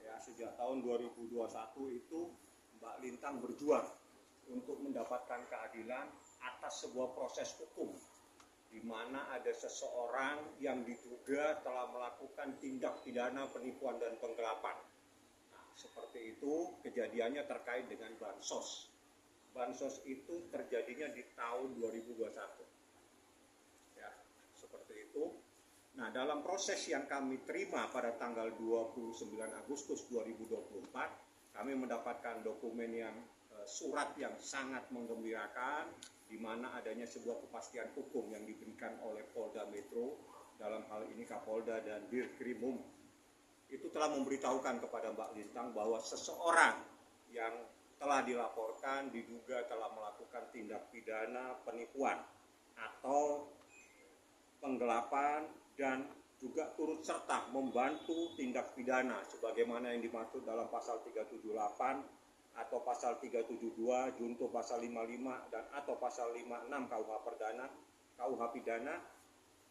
Ya, sejak tahun 2021 itu Mbak Lintang berjuang untuk mendapatkan keadilan atas sebuah proses hukum di mana ada seseorang yang diduga telah melakukan tindak pidana penipuan dan penggelapan. Nah, seperti itu kejadiannya terkait dengan bansos. Bansos itu terjadinya di tahun 2021. Ya, seperti itu. Nah, dalam proses yang kami terima pada tanggal 29 Agustus 2024, kami mendapatkan dokumen yang surat yang sangat menggembirakan, di mana adanya sebuah kepastian hukum yang diberikan oleh Polda Metro, dalam hal ini Kapolda dan Dirkrimum, itu telah memberitahukan kepada Mbak Lintang bahwa seseorang yang telah dilaporkan diduga telah melakukan tindak pidana penipuan atau penggelapan dan juga turut serta membantu tindak pidana sebagaimana yang dimaksud dalam pasal 378 atau pasal 372 junto pasal 55 dan atau pasal 56 KUH Pidana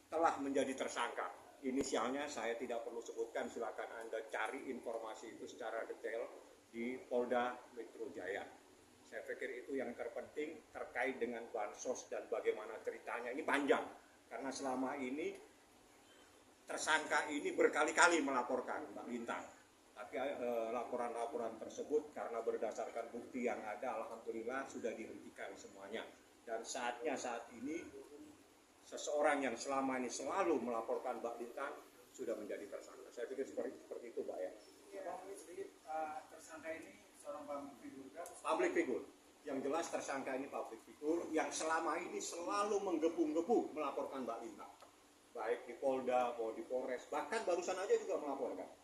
telah menjadi tersangka. Inisialnya saya tidak perlu sebutkan, silakan Anda cari informasi itu secara detail di Polda Metro Jaya. Saya pikir itu yang terpenting terkait dengan bansos dan bagaimana ceritanya. Ini panjang karena selama ini tersangka ini berkali-kali melaporkan Mbak Lintang. Tapi laporan-laporan tersebut karena berdasarkan bukti yang ada, alhamdulillah sudah dihentikan semuanya. Dan saatnya saat ini seseorang yang selama ini selalu melaporkan Mbak Lintang sudah menjadi tersangka. Saya pikir seperti itu, Pak ya. Tersangka ini seorang public figure. Public figure. Yang jelas tersangka ini public figure yang selama ini selalu menggebu-gebu melaporkan Mbak Lintang. Baik di Polda maupun di Polres, bahkan barusan aja juga melaporkan.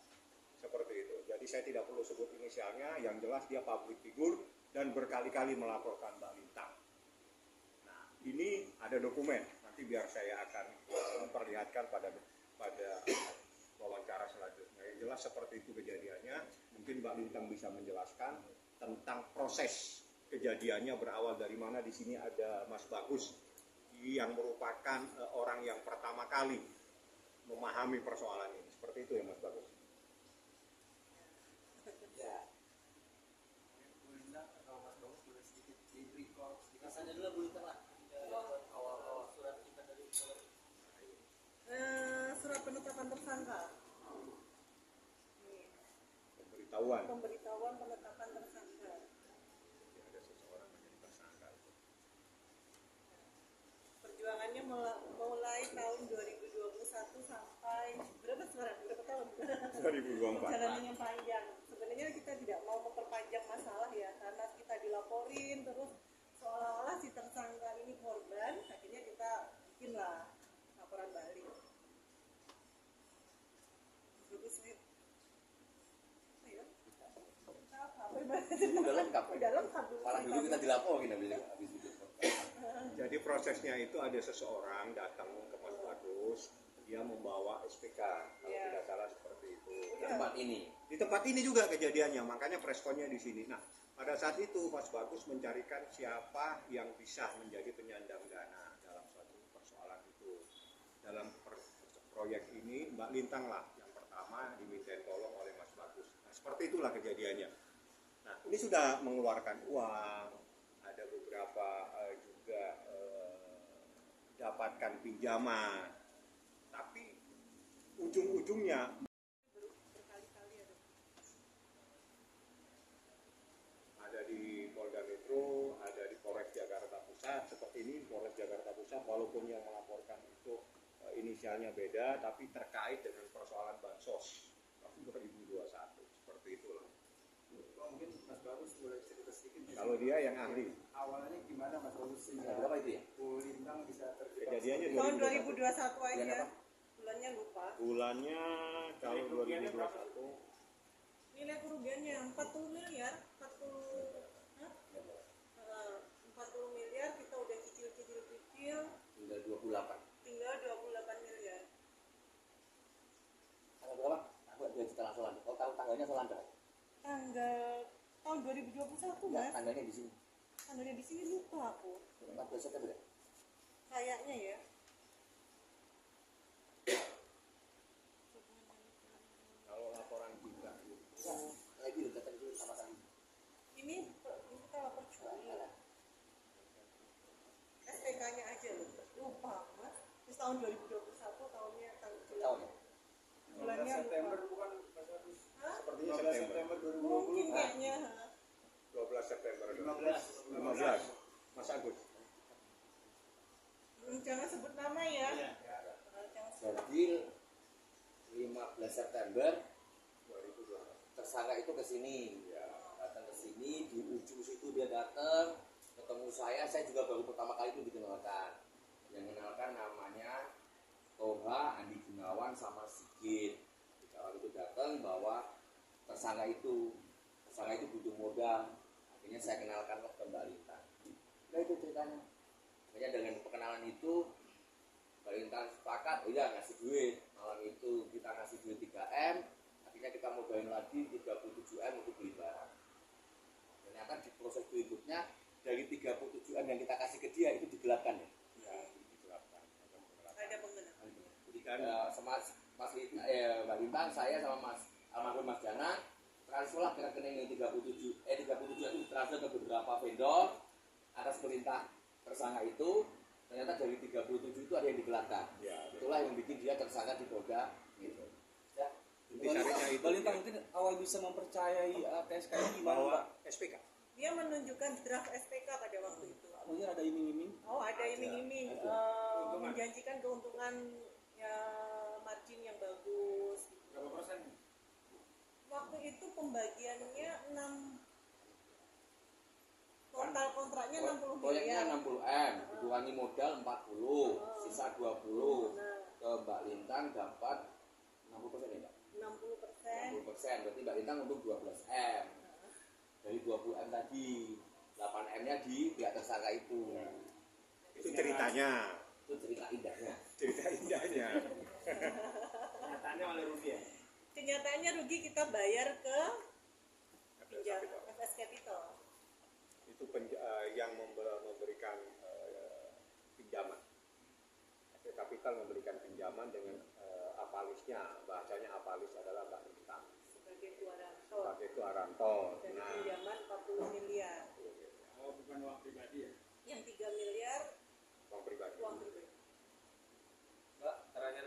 Seperti itu. Jadi saya tidak perlu sebut inisialnya, yang jelas dia public figure dan berkali-kali melaporkan Mbak Lintang. Nah, ini ada dokumen. Nanti biar saya akan perlihatkan pada wawancara selanjutnya. Yang jelas seperti itu kejadiannya. Mungkin Mbak Lintang bisa menjelaskan tentang proses kejadiannya berawal dari mana. Di sini ada Mas Bagus yang merupakan orang yang pertama kali memahami persoalan ini. Seperti itu ya Mas Bagus. Ya. Kalau Mas Bagus boleh sedikit di-recall sedikit dulu Bu Lintang lah. Awal surat kita dari surat penetapan tersangka. Pemberitahuan penetapan tersangka. Ada seseorang menjadi tersangka. Perjuangannya mulai tahun 2021 sampai berapa tahun? 2024. Perjalanannya panjang. Sebenarnya kita tidak mau memperpanjang masalah ya, karena kita dilaporin terus seolah-olah si tersangka ini korban, akhirnya kita bikinlah laporan balik. Bagus nih. Ayo. udah lengkap. Malah dulu kita dilaporin habis itu. Jadi prosesnya itu ada seseorang datang ke Mas Bagus, dia membawa SPK, kalau tidak salah seperti itu. Di tempat ini. Di tempat ini juga kejadiannya, makanya preskonnya di sini. Nah, pada saat itu Mas Bagus mencarikan siapa yang bisa menjadi penyandang dana dalam suatu persoalan itu. Dalam proyek ini Mbak Lintang lah yang pertama diminta tolong oleh Mas Bagus. Nah, seperti itulah kejadiannya. Nah, ini sudah mengeluarkan uang, ada beberapa juga dapatkan pinjaman, tapi ujung-ujungnya ada di Polda Metro, ada di Polres Jakarta Pusat. Seperti ini Polres Jakarta Pusat, walaupun yang melaporkan itu inisialnya beda, tapi terkait dengan persoalan bansos tahun 2021. Seperti itulah. Mungkin Mas Bagus boleh cerita sedikit. Kalau dia yang ahli. Awalnya gimana Mas Bagus sehingga berapa itu ya? Bu Lintang bisa terjebak? Kejadiannya Tahun 2021 aja. Bulannya lupa. Bulannya tahun 2021. Nilai kerugiannya 40 miliar, 40 miliar, kita udah cicil. Tinggal 28. Tinggal 28 miliar. Tanggal berapa? Aku 2 juta langsung lanjut. Kalau tahu tanggalnya soal Anda. Tanggal tahun 2021 Ya, Mas. tanggalnya di sini. Tanggalnya di sini lupa aku. 14 September. Kayaknya ya. Kalau tahun 2021 tahunnya tanggal Tahun ya? bulannya September lupa. bukan Mas Agus? Hah? Sepertinya 15 September. September Mungkin 2020. kayaknya. 12 September. 15. 15. Mas Agus. Jangan sebut nama ya. Iya. Jangan sebut nama. Jadi 15 September 2020. tersangka itu ke sini, datang ke sini, di ujung situ dia datang, ketemu saya juga baru pertama kali itu dikenalkan. Yang mengenalkan namanya Toha, Andi Gunawan, sama Sigit. Di awal itu datang bahwa tersangka itu butuh modal. Akhirnya saya kenalkan ke Mbak Lintang. Nah itu ceritanya. Akhirnya dengan perkenalan itu Mbak Lintang sepakat, oh iya ngasih duit. Malam itu kita ngasih duit 3M. Akhirnya kita modalin lagi 37M untuk beli barang. Ternyata di proses berikutnya dari 37M yang kita kasih ke dia itu digelapkan ya. Digelapkan. Ada penggenap. Jadi kan sama Mbak Lintang, saya sama Mas almarhum Mas Jana transferlah ke rekening yang 37 itu transfer ke beberapa vendor atas perintah tersangka itu. Ternyata dari 37 itu ada yang digelapkan. Ya, Itulah yang bikin dia tersangka di Polda gitu. Ya. intisarinya itu Balintang mungkin awal bisa mempercayai TSK ini gimana, bahwa Mbak? SPK. Dia menunjukkan draft SPK pada waktu itu. Mungkin ada iming-iming. Oh, ada iming-iming Keuntungan. menjanjikan keuntungan ya, margin yang bagus. Berapa persen? Waktu itu pembagiannya 6 total kontraknya 60 Proyeknya miliar. 60M, dikurangi modal 40, sisa 20. Nah, Ke Mbak Lintang dapat 60% ya Mbak? 60%. 60%, berarti Mbak Lintang untung 12M. Dari 20M tadi, 8M-nya di pihak tersangka itu. Itu ceritanya. Itu cerita indahnya. Cerita indahnya. Nyatanya oleh rugi ya? Kenyataannya rugi kita bayar ke pinjam Capital. FS Capital. Itu yang memberikan pinjaman. FS Capital memberikan pinjaman dengan apalisnya, bahasanya apalis adalah Mbak Lintang Sebagai guarantor sebagai guarantor. dari Nah, pinjaman 40 miliar. Oh, bukan uang pribadi ya? Yang 3 miliar uang pribadi. uang pribadi. Mbak, terakhir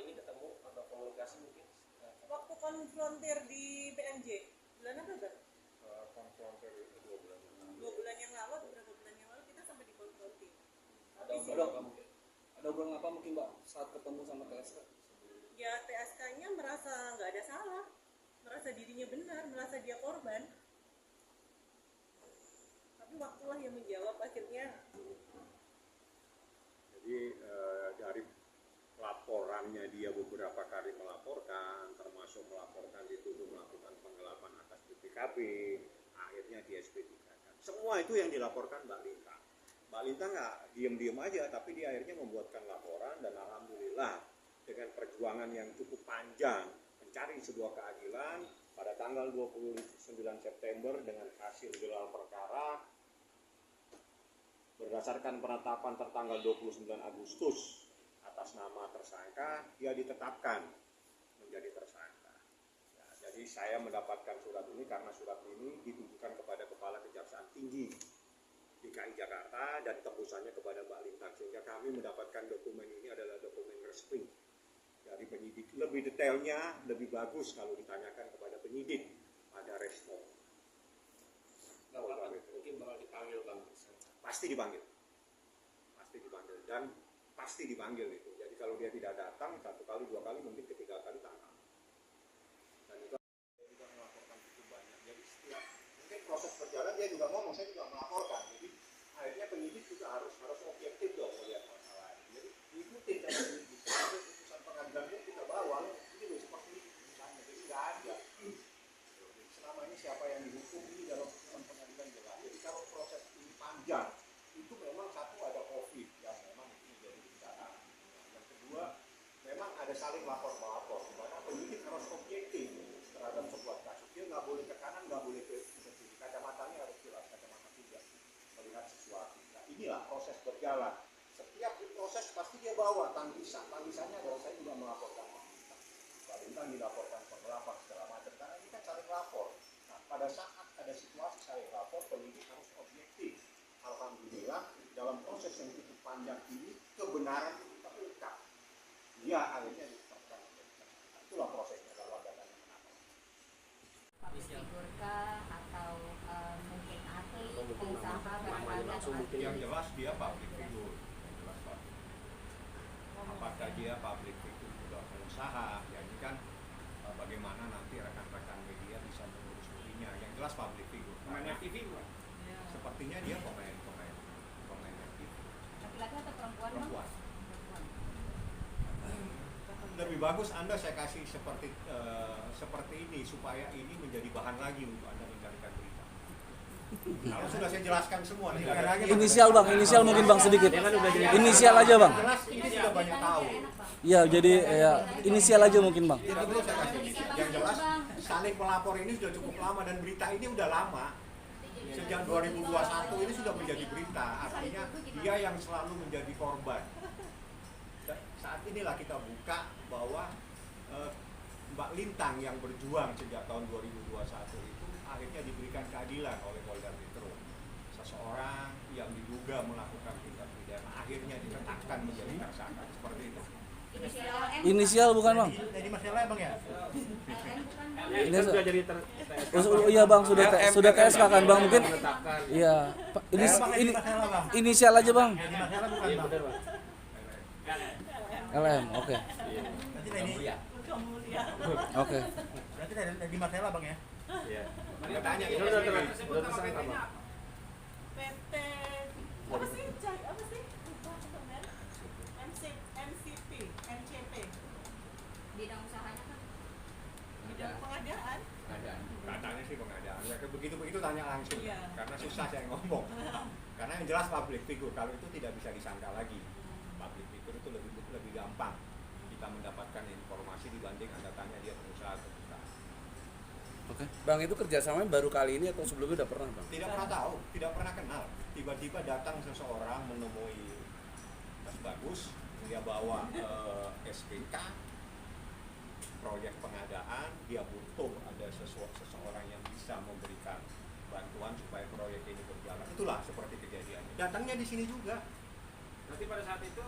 ini ketemu atau komunikasi mungkin? Waktu konfrontir di PNJ, bulan apa Bang? Konfrontir itu 2 bulan. 2 bulan yang lalu atau berapa bulan yang lalu kita sampai dikonfrontir. Ada Tapi sih, obrolan apa mungkin? Ada obrolan apa mungkin, Mbak, saat ketemu sama TSK? ya TSK-nya merasa nggak ada salah, merasa dirinya benar, merasa dia korban. Tapi waktulah yang menjawab akhirnya. Jadi dari laporannya dia beberapa kali melaporkan, termasuk melaporkan dituduh melakukan penggelapan atas BPKB, akhirnya di SP3 kan. Semua itu yang dilaporkan Mbak Lintang. Mbak Lintang nggak diem-diem aja, tapi dia akhirnya membuatkan laporan dan alhamdulillah dengan perjuangan yang cukup panjang mencari sebuah keadilan pada tanggal 29 September dengan hasil gelar perkara berdasarkan penetapan tertanggal 29 Agustus atas nama tersangka, dia ditetapkan menjadi tersangka. Ya, jadi saya mendapatkan surat ini karena surat ini ditujukan kepada Kepala Kejaksaan Tinggi DKI Jakarta dan tembusannya kepada Mbak Lintang, sehingga kami mendapatkan dokumen ini adalah dokumen resmi dari penyidik. Lebih detailnya, lebih bagus kalau ditanyakan kepada penyidik pada Resmo. Bapak mungkin bakal dipanggil Bang. Pasti dipanggil dan pasti dipanggil itu. Jadi kalau dia tidak datang 1 kali 2 kali mungkin ketiga kali tangkap. Dan itu dia juga melaporkan cukup banyak. Jadi setiap mungkin proses berjalan dia juga ngomong, saya juga melaporkan. Jadi akhirnya penyidik juga harus objektif dong melihat masalah ini. Jadi diikutin cara penyidik. Jadi putusan pengadilan pun kita bawa ini loh seperti ini putusannya. Jadi nggak ada. Jadi selama ini siapa yang dihukum ini dalam putusan pengadilan jelas. Jadi kalau proses ini panjang itu memang satu ada COVID yang memang itu menjadi bencana. Yang kedua memang ada saling lapor-melapor di mana penyidik harus objektif terhadap sebuah kasus. Dia nggak boleh ke kanan, nggak boleh ke kiri. Kacamatanya harus jelas, kacamata tiga melihat sesuatu. Nah inilah proses berjalan. Setiap proses pasti dia bawa tangisan. Tangisannya adalah saya juga melaporkan Mbak Lintang dilaporkan penggelapan segala macam. Karena ini kan saling lapor. Nah pada saat ada situasi saling lapor, penyidik harus objektif. Alhamdulillah dalam proses yang cukup panjang ini kebenaran itu kita ungkap. langsung mungkin Yang jelas dia public figure. Yang jelas public. Apakah dia public figure juga pengusaha? Ya ini kan bagaimana nanti rekan-rekan media bisa mengurus dirinya. Yang jelas public figure. pemain TV bukan? Sepertinya dia pemain TV. Laki-laki atau perempuan bang? Perempuan. Lebih bagus Anda saya kasih seperti ini supaya ini menjadi bahan lagi untuk Anda mencarikan berita. Kalau sudah saya jelaskan semua, tidak ada lagi. Inisial bang, inisial mungkin bang sedikit. Inisial aja bang. Jelas ini sudah banyak tahu. Iya, jadi ya inisial aja mungkin bang. Tidak perlu saya kasih. Yang jelas saling pelapor ini sudah cukup lama dan berita ini sudah lama. Sejak 2021 ini sudah menjadi berita. Artinya dia yang selalu menjadi korban. Dan saat inilah kita buka bahwa Mbak Lintang yang berjuang sejak tahun 2021 itu akhirnya diberikan keadilan oleh Polda Metro. Seseorang yang diduga melakukan tindak pidana akhirnya ditetapkan menjadi tersangka seperti itu. Inisial M. Inisial bukan bang? Jadi masalah bang ya? LN bukan bang? Ini Sudah jadi iya bang, sudah TSK kan bang mungkin? menetapkan. Iya. Inisial aja bang. Iya benar bang. LM, oke. Mulia. Oke. Berarti dari masalah bang ya? Iya. Dia tanya Itu udah tersangka bang. PT apa sih? Apa sih? Lupa aku, Ben. MCP, MCP. Bidang usahanya kan? Bidang pengadaan. Pengadaan. Katanya sih pengadaan. Ya begitu tanya langsung. Iya. Karena susah saya ngomong. Karena yang jelas public figure kalau itu tidak bisa disangka lagi. Public figure itu lebih gampang kita mendapatkan informasi dibanding Anda tanya dia pengusaha atau bukan. Oke. Bang itu kerjasamanya baru kali ini atau sebelumnya udah pernah bang? Tidak pernah tahu, tidak pernah kenal. Tiba-tiba datang seseorang menemui Mas Bagus, dia bawa SPK proyek pengadaan, dia butuh ada seseorang yang bisa memberikan bantuan supaya proyek ini berjalan. Itulah seperti kejadiannya. Datangnya di sini juga. Nanti pada saat itu